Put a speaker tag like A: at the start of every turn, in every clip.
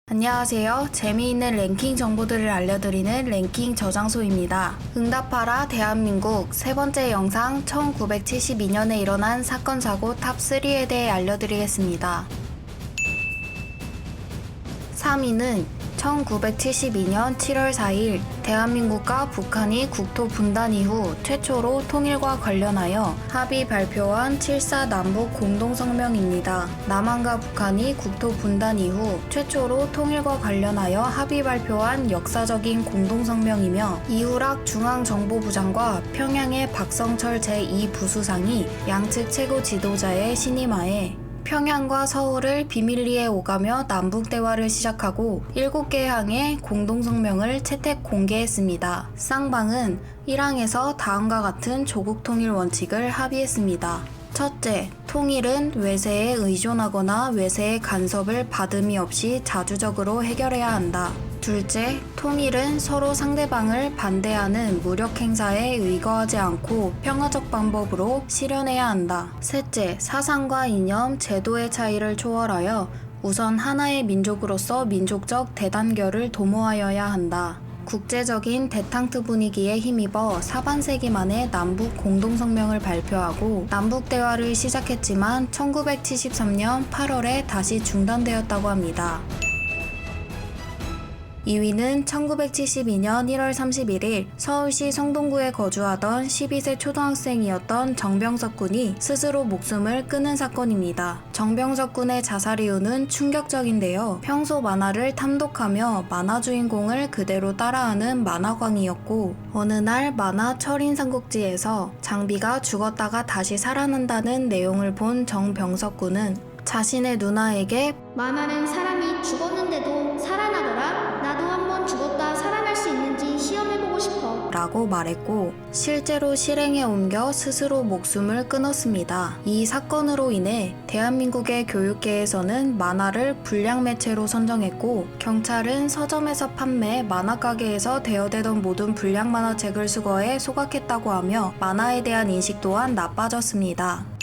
A: 안녕하세요. 재미있는 랭킹 정보들을 알려드리는 랭킹 저장소입니다. 응답하라 대한민국 세 번째 영상 1972년에 일어난 사건 사고 탑3에 대해 알려드리겠습니다. 3위는 1972년 7월 4일 대한민국과 북한이 국토 분단 이후 최초로 통일과 관련하여 합의 발표한 7.4 남북 공동성명입니다. 남한과 북한이 국토 분단 이후 최초로 통일과 관련하여 합의 발표한 역사적인 공동성명이며 이후락 중앙정보부장과 평양의 박성철 제2부수상이 양측 최고 지도자의 신임하에 평양과 서울을 비밀리에 오가며 남북대화를 시작하고 7개 항의 공동성명을 채택 공개했습니다. 쌍방은 1항에서 다음과 같은 조국통일 원칙을 합의했습니다. 첫째, 통일은 외세에 의존하거나 외세의 간섭을 받음이 없이 자주적으로 해결해야 한다. 둘째, 통일은 서로 상대방을 반대하는 무력 행사에 의거하지 않고 평화적 방법으로 실현해야 한다. 셋째, 사상과 이념, 제도의 차이를 초월하여 우선 하나의 민족으로서 민족적 대단결을 도모하여야 한다. 국제적인 대탕트 분위기에 힘입어 사반세기 만에 남북 공동성명을 발표하고 남북대화를 시작했지만 1973년 8월에 다시 중단되었다고 합니다. 2위는 1972년 1월 31일 서울시 성동구에 거주하던 12세 초등학생이었던 정병석 군이 스스로 목숨을 끊은 사건입니다. 정병석 군의 자살 이유는 충격적인데요. 평소 만화를 탐독하며 만화 주인공을 그대로 따라하는 만화광이었고 어느 날 만화 철인 삼국지에서 장비가 죽었다가 다시 살아난다는 내용을 본 정병석 군은 자신의 누나에게
B: 만화는 사람이 죽었는데도 살아나더라. 나도 한번 죽었다 살아날 수 있는지 시험해보고 싶어.
A: 라고 말했고 실제로 실행에 옮겨 스스로 목숨을 끊었습니다. 이 사건으로 인해 대한민국의 교육계에서는 만화를 불량 매체로 선정했고 경찰은 서점에서 판매, 만화가게에서 대여되던 모든 불량 만화책을 수거해 소각했다고 하며 만화에 대한 인식 또한 나빠졌습니다.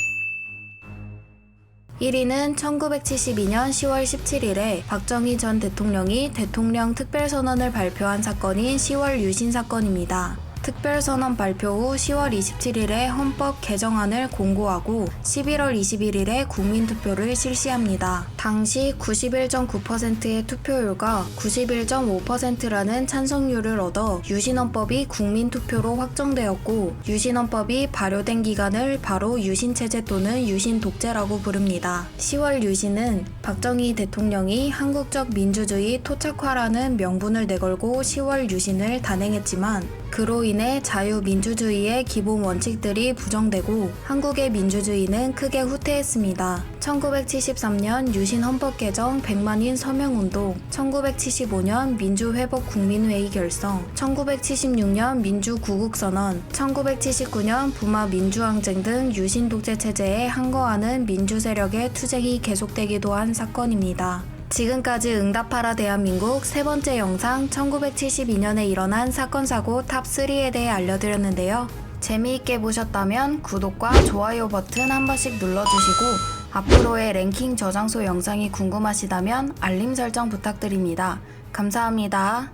A: 1위는 1972년 10월 17일에 박정희 전 대통령이 대통령 특별선언을 발표한 사건인 10월 유신 사건입니다. 특별선언 발표 후 10월 27일에 헌법 개정안을 공고하고 11월 21일에 국민투표를 실시합니다. 당시 91.9%의 투표율과 91.5%라는 찬성률을 얻어 유신헌법이 국민투표로 확정되었고 유신헌법이 발효된 기간을 바로 유신체제 또는 유신독재라고 부릅니다. 10월 유신은 박정희 대통령이 한국적 민주주의 토착화라는 명분을 내걸고 10월 유신을 단행했지만 그로 인해 자유민주주의의 기본 원칙들이 부정되고 한국의 민주주의는 크게 후퇴했습니다. 1973년 유신헌법 개정 100만인 서명운동, 1975년 민주회복국민회의 결성, 1976년 민주구국선언, 1979년 부마 민주항쟁 등 유신독재 체제에 항거하는 민주세력의 투쟁이 계속되기도 한 사건입니다. 지금까지 응답하라 대한민국 세 번째 영상 1972년에 일어난 사건 사고 탑3에 대해 알려드렸는데요. 재미있게 보셨다면 구독과 좋아요 버튼 한 번씩 눌러주시고 앞으로의 랭킹 저장소 영상이 궁금하시다면 알림 설정 부탁드립니다. 감사합니다.